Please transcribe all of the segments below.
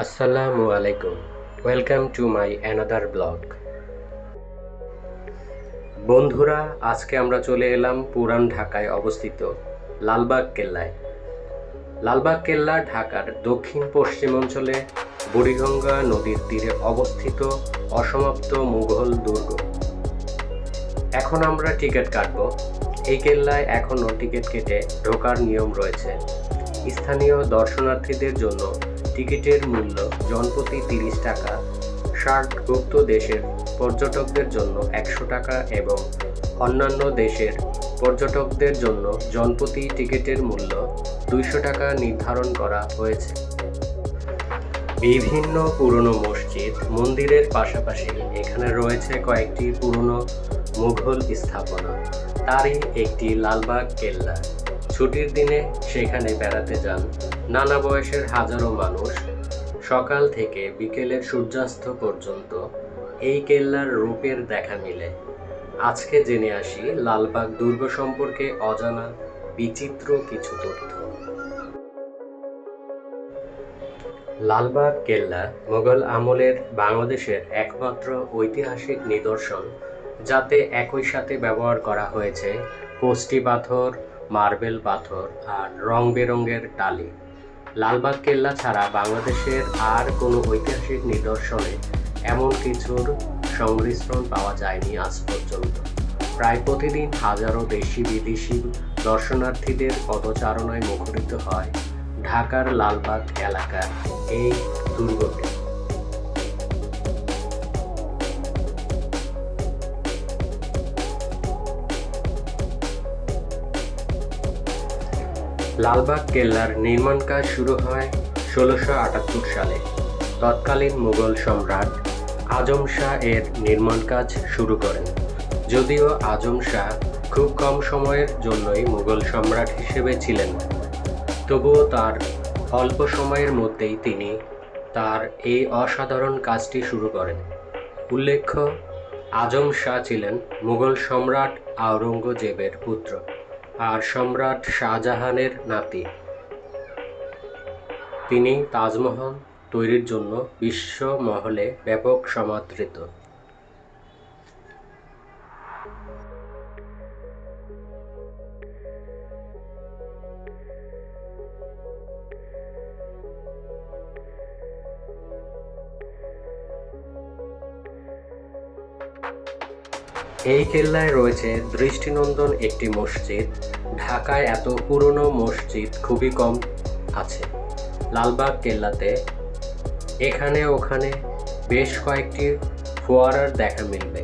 আসসালামু আলাইকুম। Welcome to my another blog. বন্ধুরা, আজকে আমরা চলে এলাম পুরান ঢাকায় অবস্থিত লালবাগ কেল্লায়। লালবাগ কেল্লা ঢাকার দক্ষিণ পশ্চিম অঞ্চলে বুড়িগঙ্গা নদীর তীরে অবস্থিত অসমাপ্ত মুঘল দুর্গ। এখন আমরা টিকিট কাটব। এই কেল্লায় এখনও টিকিট কেটে ঢোকার নিয়ম রয়েছে। স্থানীয় দর্শনার্থীদের জন্য টিকিটের মূল্য জনপ্রতি 30 টাকা, সার্কভুক্ত দেশের পর্যটকদের জন্য 100 টাকা এবং অন্যান্য দেশের পর্যটকদের জন্য জনপ্রতি টিকিটের মূল্য 200 টাকা নির্ধারণ করা হয়েছে। বিভিন্ন পুরনো মসজিদ, মন্দিরের পাশাপাশি এখানে রয়েছে কয়েকটি পুরনো মুঘল স্থাপনা। তারই একটি লালবাগ কেল্লা। ছুটির দিনে সেখানে বেড়াতে যান নানা বয়সের হাজারো মানুষ। সকাল থেকে বিকেলের সূর্যাস্ত পর্যন্ত এই কেল্লার রূপের দেখা মিলে। আজকে জেনে আসি লালবাগ দুর্গ সম্পর্কে অজানা বিচিত্র কিছু তথ্য। লালবাগ কেল্লা মোগল আমলের বাংলাদেশের একমাত্র ঐতিহাসিক নিদর্শন, যাতে একই সাথে ব্যবহার করা হয়েছে কষ্টি পাথর, মার্বেল পাথর আর রং বেরঙের টালি। লালবাগ কেল্লা ছাড়া বাংলাদেশের আর কোনো ঐতিহাসিক নিদর্শনে এমন কিছুর সংমিশ্রণ পাওয়া যায়নি আজ পর্যন্ত। প্রায় প্রতিদিন হাজারো দেশি বিদেশি দর্শনার্থীদের পদচারণায় মুখরিত হয় ঢাকার লালবাগ এলাকার এই দুর্গটি। লালবাগ কেল্লার নির্মাণ কাজ শুরু হয় 1678 সালে। তৎকালীন মুঘল সম্রাট আজম শাহ এর নির্মাণ কাজ শুরু করেন। যদিও আজম শাহ খুব কম সময়ের জন্যই মুঘল সম্রাট হিসেবে ছিলেন, তবুও তার অল্প সময়ের মধ্যেই তিনি তার এই অসাধারণ কাজটি শুরু করেন। উল্লেখ্য, আজম শাহ ছিলেন মুঘল সম্রাট আওরঙ্গজেবের পুত্র আর সম্রাট শাহজাহানের নাতি। তিনি তাজমহল তৈরির জন্য বিশ্ব মহলে ব্যাপক সমাদৃত। এই কেল্লায় রয়েছে দৃষ্টিনন্দন একটি মসজিদ। ঢাকায় এত পুরনো মসজিদ খুবই কম আছে। লালবাগ কেল্লাতে এখানে ওখানে বেশ কয়েকটি ফোয়ারার দেখা মিলবে,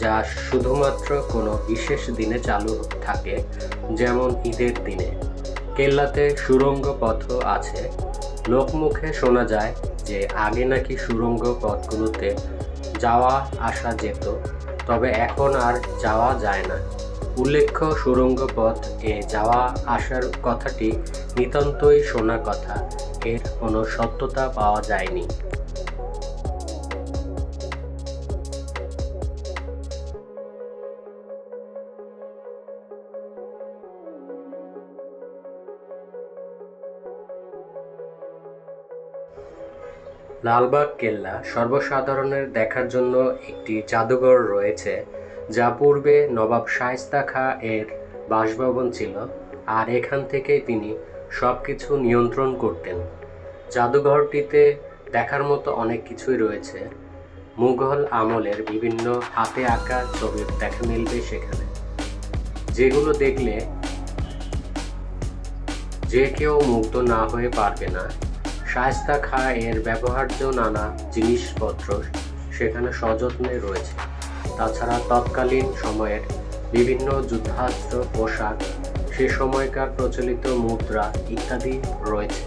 যা শুধুমাত্র কোনো বিশেষ দিনে চালু থাকে, যেমন ঈদের দিনে। কেল্লাতে সুড়ঙ্গ পথও আছে। লোকমুখে শোনা যায় যে আগে নাকি সুড়ঙ্গ পথগুলোতে যাওয়া আসা যেত, তবে এখন আর যাওয়া যায় না। উল্লেখ্য, সুড়ঙ্গ পথ এ যাওয়া আসার কথাটি নিতান্তই শোনা কথা, এর কোনো সত্যতা পাওয়া যায়নি। লালবাগ কেল্লা সর্বসাধারণের দেখার জন্য একটি জাদুঘর রয়েছে, যা পূর্বে নবাব শায়েস্তা খাঁ এর বাসভবন ছিল, আর এখান থেকেই তিনি সবকিছু নিয়ন্ত্রণ করতেন। জাদুঘরটিতে দেখার মতো অনেক কিছুই রয়েছে। মুঘল আমলের বিভিন্ন হাতে আঁকা ছবির দেখা মিলবে সেখানে, যেগুলো দেখলে যে কেউ মুগ্ধ না হয়ে পারবে না। শায়েস্তা খাঁ এর ব্যবহার্য নানা জিনিসপত্র সেখানে সযত্নে রয়েছে। তাছাড়া তৎকালীন সময়ের বিভিন্ন যুদ্ধাস্ত্র, পোশাক, সে সময়কার প্রচলিত মুদ্রা ইত্যাদি রয়েছে।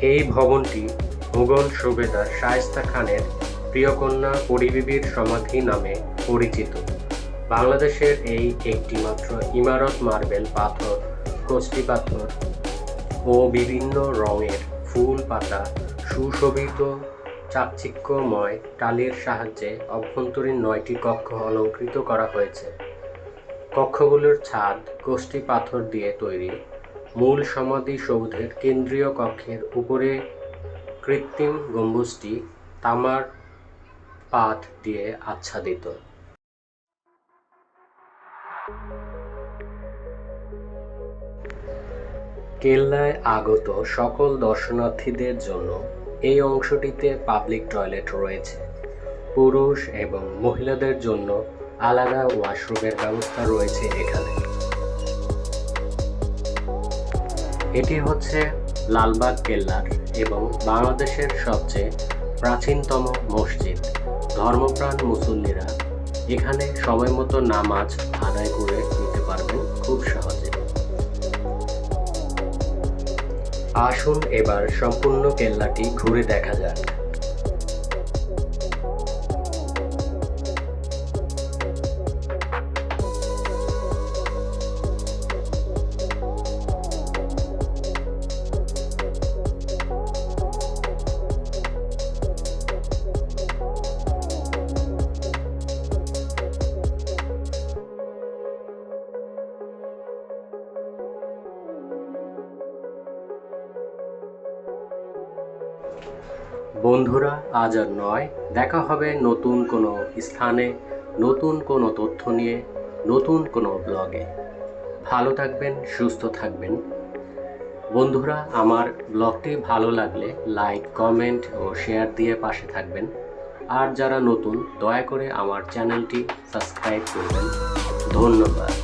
এই ভবনটি মুঘল সুবেদার শায়েস্তা খানের প্রিয়কন্যা পরিবিবির সমাধি নামে পরিচিত। বাংলাদেশের এই একটিমাত্র ইমারত মার্বেল পাথর, কষ্টি পাথর ও বিভিন্ন রঙের ফুল পাতা সুশোভিত চাকচিক্যময় টালির সাহায্যে অভ্যন্তরীণ 9টি কক্ষ অলঙ্কৃত করা হয়েছে। কক্ষগুলোর ছাদ কষ্টি পাথর দিয়ে তৈরি। মূল সমাধিসৌধের কেন্দ্রীয় কক্ষের উপরে কৃত্রিম গম্বুজটি তামার পাত দিয়ে আচ্ছাদিত। কেল্লায় আগত সকল দর্শনার্থীদের জন্য এই অংশটিতে পাবলিক টয়লেট রয়েছে। পুরুষ এবং মহিলাদের জন্য আলাদা ওয়াশরুমের ব্যবস্থা রয়েছে এখানে। এটি হচ্ছে লালবাগ কেল্লার এবং বাংলাদেশের সবচেয়ে প্রাচীনতম মসজিদ। ধর্মপ্রাণ মুসল্লিরা এখানে সময়মতো নামাজ আদায় করে নিতে পারবেন খুব সহজে। আসুন এবার সম্পূর্ণ কেল্লাটি ঘুরে দেখা যাক। বন্ধুরা, আজ আর নয়, দেখা হবে নতুন কোনো স্থানে, নতুন কোনো তথ্য নিয়ে, নতুন কোনো ব্লগে। ভালো থাকবেন, সুস্থ থাকবেন। বন্ধুরা, আমার ব্লগটি ভালো লাগলে লাইক, কমেন্ট ও শেয়ার দিয়ে পাশে থাকবেন। আর যারা নতুন, দয়া করে আমার চ্যানেলটি সাবস্ক্রাইব করবেন। ধন্যবাদ।